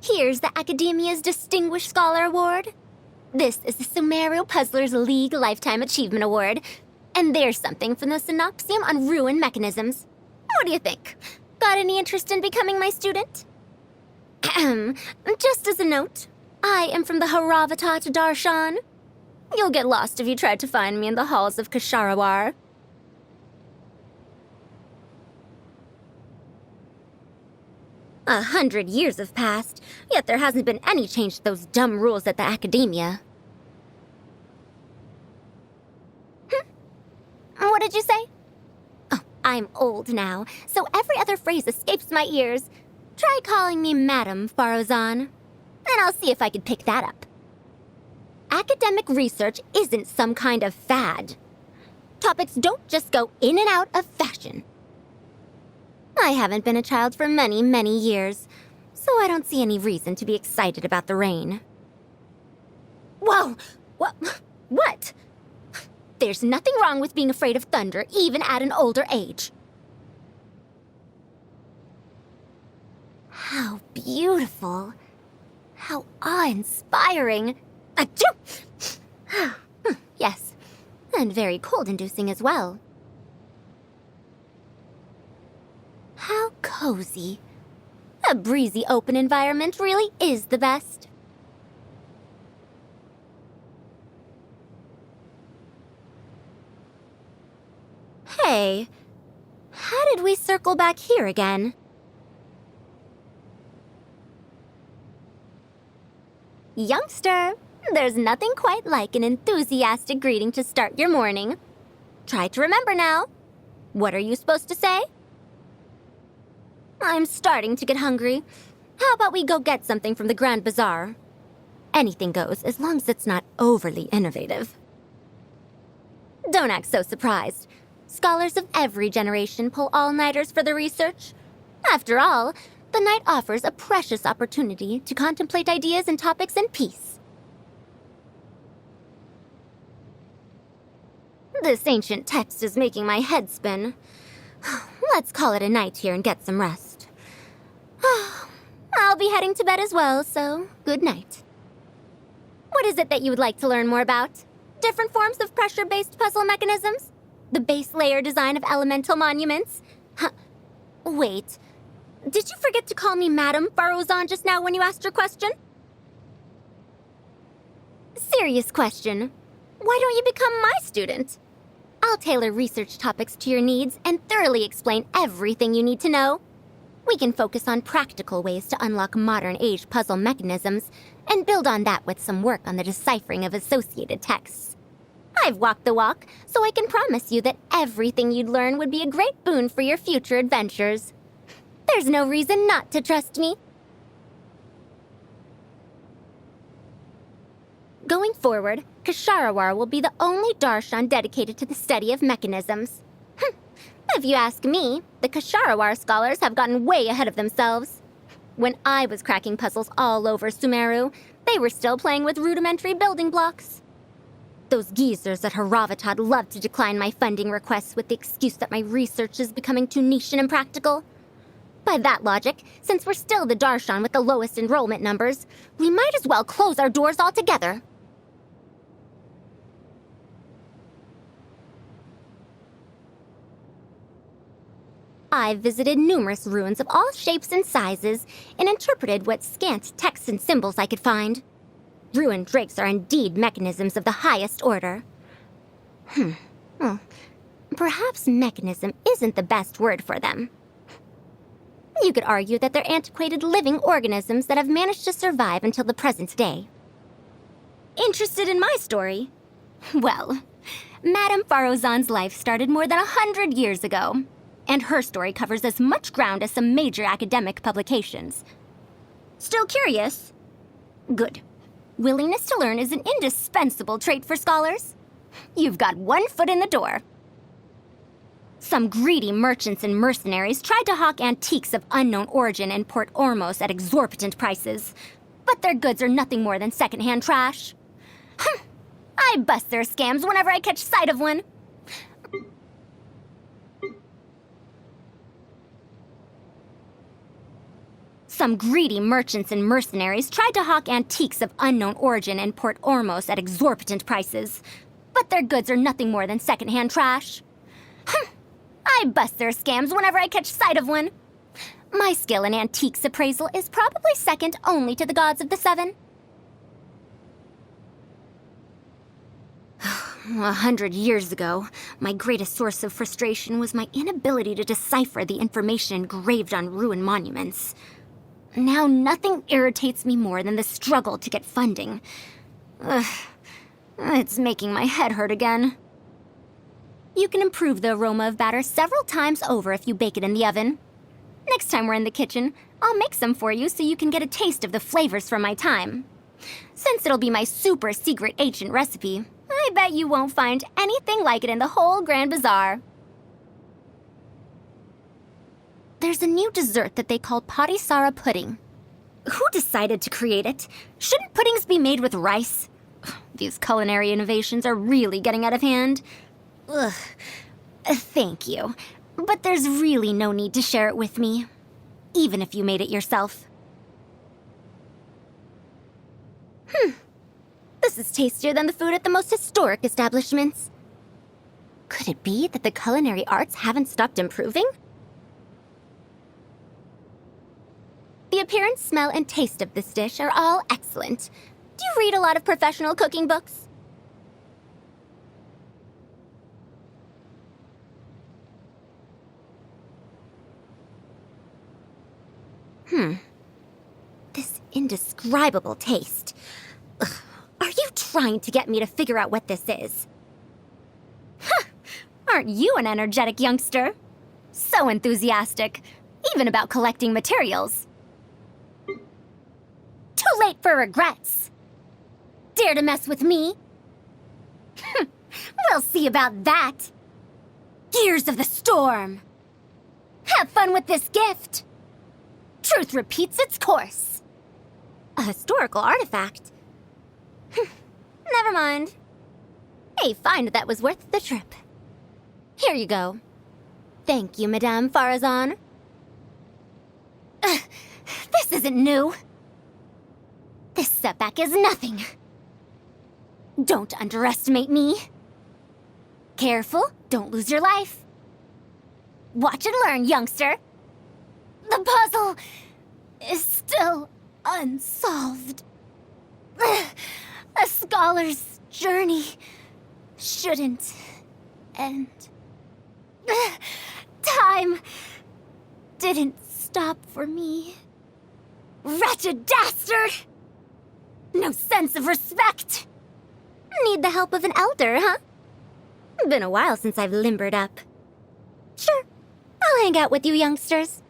Here's the Academia's Distinguished Scholar Award. This is the Sumeru Puzzlers League Lifetime Achievement Award. And there's something from the Synopsium on Ruin Mechanisms. What do you think? Got any interest in becoming my student? Just as a note, I am from the Haravatat Darshan. You'll get lost if you try to find me in the halls of Kasharawar. 100 years have passed, yet there hasn't been any change to those dumb rules at the Academia. What did you say? Oh, I'm old now, so every other phrase escapes my ears. Try calling me Madam Farozan, and I'll see if I can pick that up. Academic research isn't some kind of fad. Topics don't just go in and out of fashion. I haven't been a child for many, many years, so I don't see any reason to be excited about the rain. Whoa! What? There's nothing wrong with being afraid of thunder, even at an older age. How beautiful. How awe-inspiring. Achoo! Yes, and very cold-inducing as well. How cozy. A breezy, open environment really is the best. Hey, how did we circle back here again? Youngster, there's nothing quite like an enthusiastic greeting to start your morning. Try to remember now. What are you supposed to say? I'm starting to get hungry. How about we go get something from the Grand Bazaar? Anything goes, as long as it's not overly innovative. Don't act so surprised. Scholars of every generation pull all-nighters for the research. After all, the night offers a precious opportunity to contemplate ideas and topics in peace. This ancient text is making my head spin. Let's call it a night here and get some rest. I'll be heading to bed as well, so good night. What is it that you would like to learn more about? Different forms of pressure-based puzzle mechanisms? The base layer design of elemental monuments? Wait, did you forget to call me Madam Farozan just now when you asked your question? Serious question. Why don't you become my student? I'll tailor research topics to your needs and thoroughly explain everything you need to know. We can focus on practical ways to unlock modern-age puzzle mechanisms and build on that with some work on the deciphering of associated texts. I've walked the walk, so I can promise you that everything you'd learn would be a great boon for your future adventures. There's no reason not to trust me. Going forward, Kasharawar will be the only darshan dedicated to the study of mechanisms. If you ask me, the Kasharawar scholars have gotten way ahead of themselves. When I was cracking puzzles all over Sumeru, they were still playing with rudimentary building blocks. Those geezers at Haravatat love to decline my funding requests with the excuse that my research is becoming too niche and impractical. By that logic, since we're still the darshan with the lowest enrollment numbers, we might as well close our doors altogether. I've visited numerous ruins of all shapes and sizes and interpreted what scant texts and symbols I could find. Ruined drakes are indeed mechanisms of the highest order. Well, perhaps mechanism isn't the best word for them. You could argue that they're antiquated living organisms that have managed to survive until the present day. Interested in my story? Well, Madame Farozan's life started more than 100 years ago, and her story covers as much ground as some major academic publications. Still curious? Good. Willingness to learn is an indispensable trait for scholars. You've got one foot in the door. Some greedy merchants and mercenaries tried to hawk antiques of unknown origin in Port Ormos at exorbitant prices, but their goods are nothing more than secondhand trash. I bust their scams whenever I catch sight of one. Some greedy merchants and mercenaries tried to hawk antiques of unknown origin in Port Ormos at exorbitant prices. But their goods are nothing more than secondhand trash. I bust their scams whenever I catch sight of one. My skill in antiques appraisal is probably second only to the gods of the Seven. 100 years ago, my greatest source of frustration was my inability to decipher the information engraved on ruined monuments. Now nothing irritates me more than the struggle to get funding. It's making my head hurt again. You can improve the aroma of batter several times over if you bake it in the oven. Next time we're in the kitchen, I'll make some for you so you can get a taste of the flavors from my time. Since it'll be my super secret ancient recipe, I bet you won't find anything like it in the whole Grand Bazaar. There's a new dessert that they call Patisara pudding. Who decided to create it? Shouldn't puddings be made with rice? These culinary innovations are really getting out of hand. Ugh. Thank you. But there's really no need to share it with me, even if you made it yourself. This is tastier than the food at the most historic establishments. Could it be that the culinary arts haven't stopped improving? The appearance, smell, and taste of this dish are all excellent. Do you read a lot of professional cooking books? This indescribable taste. Ugh. Are you trying to get me to figure out what this is? Aren't you an energetic youngster? So enthusiastic, even about collecting materials. Too late for regrets. Dare to mess with me? We'll see about that. Gears of the Storm. Have fun with this gift. Truth repeats its course. A historical artifact? Never mind. A find that was worth the trip. Here you go. Thank you, Madame Farazan. This isn't new. This setback is nothing. Don't underestimate me. Careful, don't lose your life. Watch and learn, youngster. The puzzle is still unsolved. A scholar's journey shouldn't end. Time didn't stop for me. Wretched dastard! No sense of respect! Need the help of an elder, huh? Been a while since I've limbered up. Sure, I'll hang out with you youngsters.